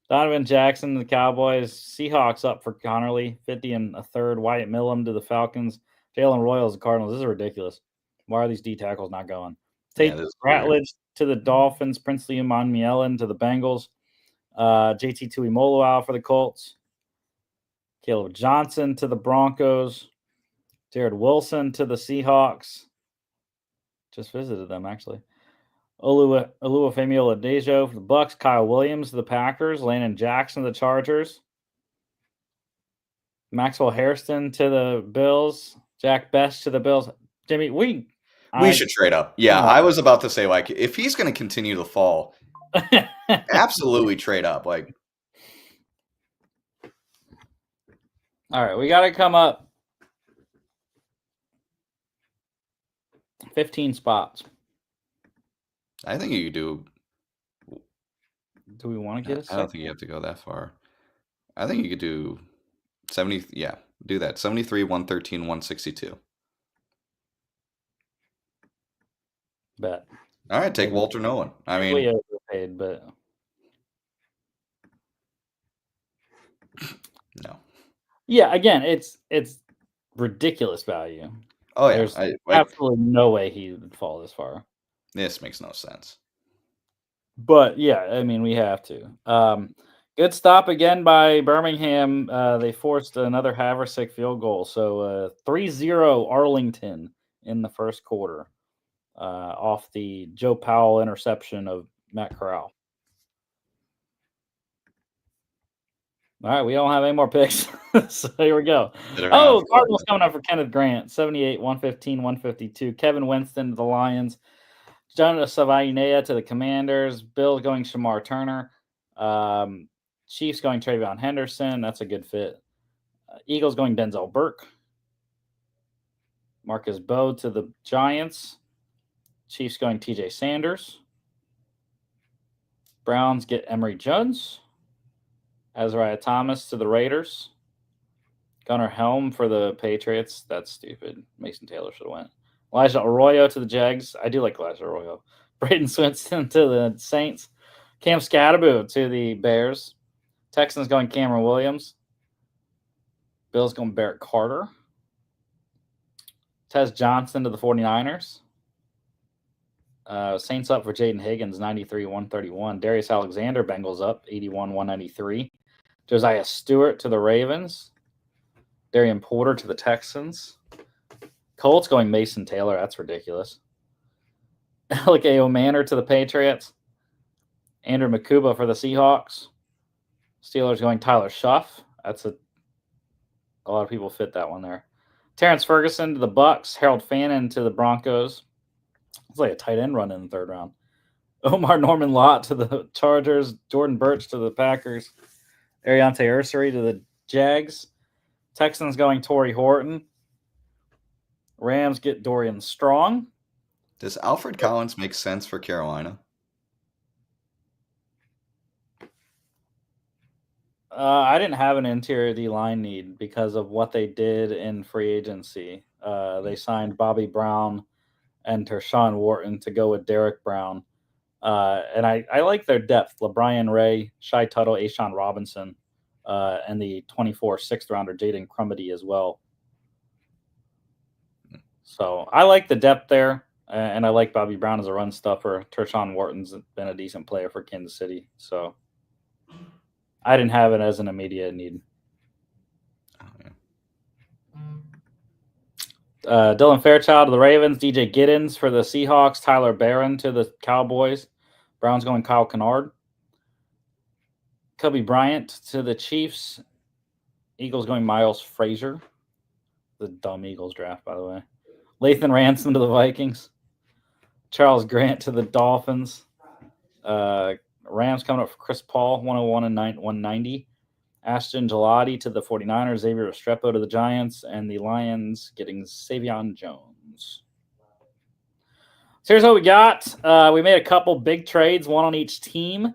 Donovan Jackson to the Cowboys. Seahawks up for Connerly. 50 and a third. Wyatt Millum to the Falcons. Jalen Royals to the Cardinals. This is ridiculous. Why are these D tackles not going? Tate Ratledge to the Dolphins. Princely Umanmielen to the Bengals. JT Tuimoloau for the Colts. Caleb Johnson to the Broncos. Jared Wilson to the Seahawks. Just visited them, actually. Olufemi Oladejo for the Bucks. Kyle Williams to the Packers. Landon Jackson to the Chargers. Maxwell Hairston to the Bills. Jack Best to the Bills. Jimmy, we should trade up. Yeah, I was about to say, like, if he's going to continue to fall, absolutely trade up. Like, all right, we got to come up 15 spots. I think you do. Do we want to get a second? I don't think you have to go that far. I think you could do 70. Yeah, do that. 73, 113, 162. Bet. All right, take Walter Nolan. I mean, we overpaid, but no. Yeah, again, it's ridiculous value. Oh yeah, there's absolutely no way he would fall this far. This makes no sense. But yeah, I mean, we have to. Good stop again by Birmingham. They forced another Haversick field goal, so 3-0 Arlington in the first quarter off the Joe Powell interception of Matt Corral. All right, we don't have any more picks. So here we go. Cardinals coming up for Kenneth Grant, 78, 115, 152. Kevin Winston to the Lions. Jonas Savaiinea to the Commanders. Bills going Shamar Turner. Chiefs going Travion Henderson. That's a good fit. Eagles going Denzel Burke. Marcus Bowe to the Giants. Chiefs going TJ Sanders. Browns get Emory Jones. Azariah Thomas to the Raiders. Gunnar Helm for the Patriots. That's stupid. Mason Taylor should have went. Elijah Arroyo to the Jags. I do like Elijah Arroyo. Braden Swinson to the Saints. Cam Scatterbo to the Bears. Texans going Cameron Williams. Bills going Barrett Carter. Tez Johnson to the 49ers. Saints up for Jaden Higgins, 93-131. Darius Alexander, Bengals up, 81-193. Josiah Stewart to the Ravens. Darian Porter to the Texans. Colts going Mason Taylor. That's ridiculous. Alec Manor to the Patriots. Andrew Makuba for the Seahawks. Steelers going Tyler Shuff. That's a lot of people fit that one there. Terrence Ferguson to the Bucks. Harold Fannin to the Broncos. It's like a tight end run in the third round. Omar Norman Lott to the Chargers. Jordan Birch to the Packers. Ariante Ursary to the Jags. Texans going Torrey Horton. Rams get Dorian Strong. Does Alfred Collins make sense for Carolina? I didn't have an interior D-line need because of what they did in free agency. They signed Bobby Brown and Tershawn Wharton to go with Derek Brown. And I like their depth. LeBrian Ray, Shai Tuttle, Ashawn Robinson, and the 24 6th-rounder Jaden Crumedy as well. So I like the depth there, and I like Bobby Brown as a run stuffer. Tershawn Wharton's been a decent player for Kansas City. So I didn't have it as an immediate need. Dylan Fairchild to the Ravens. DJ Giddens for the Seahawks. Tyler Barron to the Cowboys. Browns going Kyle Kennard. Kobe Bryant to the Chiefs. Eagles going Miles Frazier. The dumb Eagles draft, by the way. Lathan Ransom to the Vikings. Charles Grant to the Dolphins. Rams coming up for Chris Paul, 101 and 190. Ashton Gelati to the 49ers. Xavier Restrepo to the Giants. And the Lions getting Savion Jones. So here's what we got. We made a couple big trades, one on each team.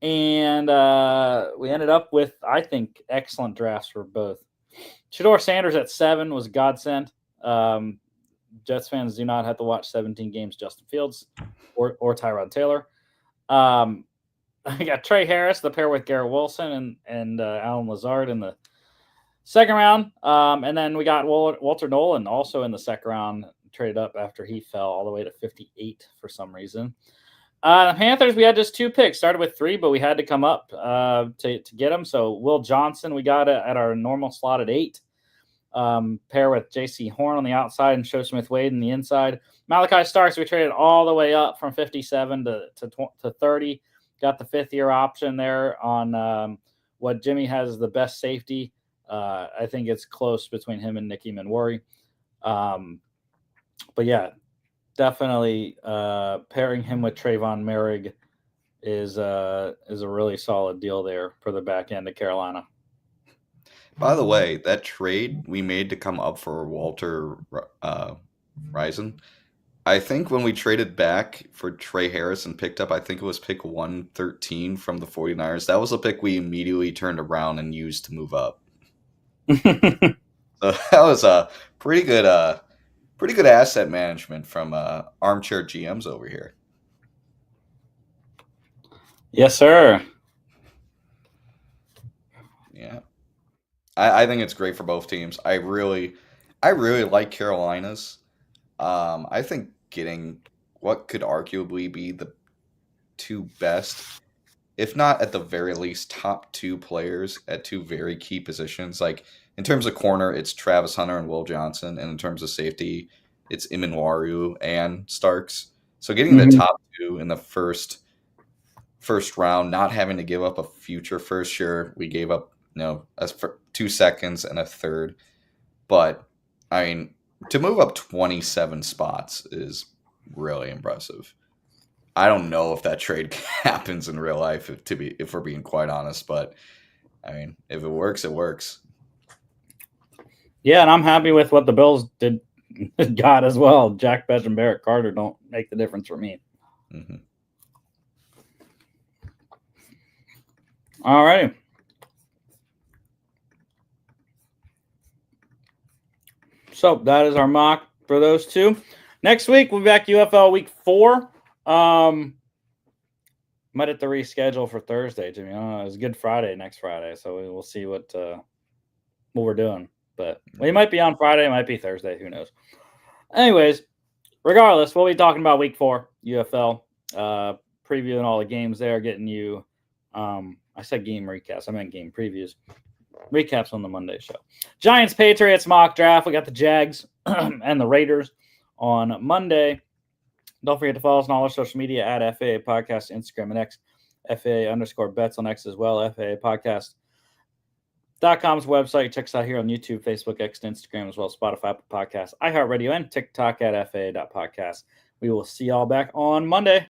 And we ended up with, I think, excellent drafts for both. Shedeur Sanders at 7 was a godsend. Jets fans do not have to watch 17 games Justin Fields or Tyrod Taylor. I got Trey Harris, the pair with Garrett Wilson and Alan Lazard in the second round. And then we got Walter Nolan also in the second round, traded up after he fell all the way to 58 for some reason. The Panthers, we had just 2 picks. Started with 3, but we had to come up to get them. So Will Johnson, we got at our normal slot at 8. Pair with J.C. Horn on the outside and Show Smith-Wade on the inside. Malachi Starks, we traded all the way up from 57 to 30. Got the 5th-year option there on what Jimmy has as the best safety. I think it's close between him and Nicky Manwari. But yeah, definitely pairing him with Trayvon Merrig is a really solid deal there for the back end of Carolina. By the way, that trade we made to come up for Walter Risen, I think when we traded back for Trey Harris and picked up, I think it was pick 113 from the 49ers. That was a pick we immediately turned around and used to move up. So that was a pretty good asset management from armchair GMs over here. Yes, sir. Yeah. I think it's great for both teams. I really like Carolina's. I think getting what could arguably be the 2 best, if not at the very least top 2 players at 2 very key positions. Like in terms of corner, it's Travis Hunter and Will Johnson, and in terms of safety, it's Imanwaru and Starks. So getting the top 2 in the first round, not having to give up a future first. Sure, we gave up 2 seconds and a third, but I mean, to move up 27 spots is really impressive. I don't know if that trade happens in real life, if we're being quite honest, but I mean, if it works, it works. Yeah, and I'm happy with what the Bills got as well. Jack Betch and Barrett Carter don't make the difference for me. Mm-hmm. All right. So that is our mock for those 2. Next week, we'll be back UFL week 4. Might have to reschedule for Thursday, Jimmy. It's Good Friday next Friday, so we'll see what what we're doing. But we might be on Friday, it might be Thursday, who knows. Anyways, regardless, we'll be talking about week 4 UFL, previewing all the games there, getting you I said game recaps, I meant game previews. Recaps on the Monday show. Giants Patriots mock draft. We got the Jags and the Raiders on Monday. Don't forget to follow us on all our social media at FAA Podcast, Instagram and X, FAA_bets on X as well, FAA Podcast.com's website. Check us out here on YouTube, Facebook, X, and Instagram, as well as Spotify, Apple Podcasts, iHeartRadio, and TikTok at FAA.podcast. We will see y'all back on Monday.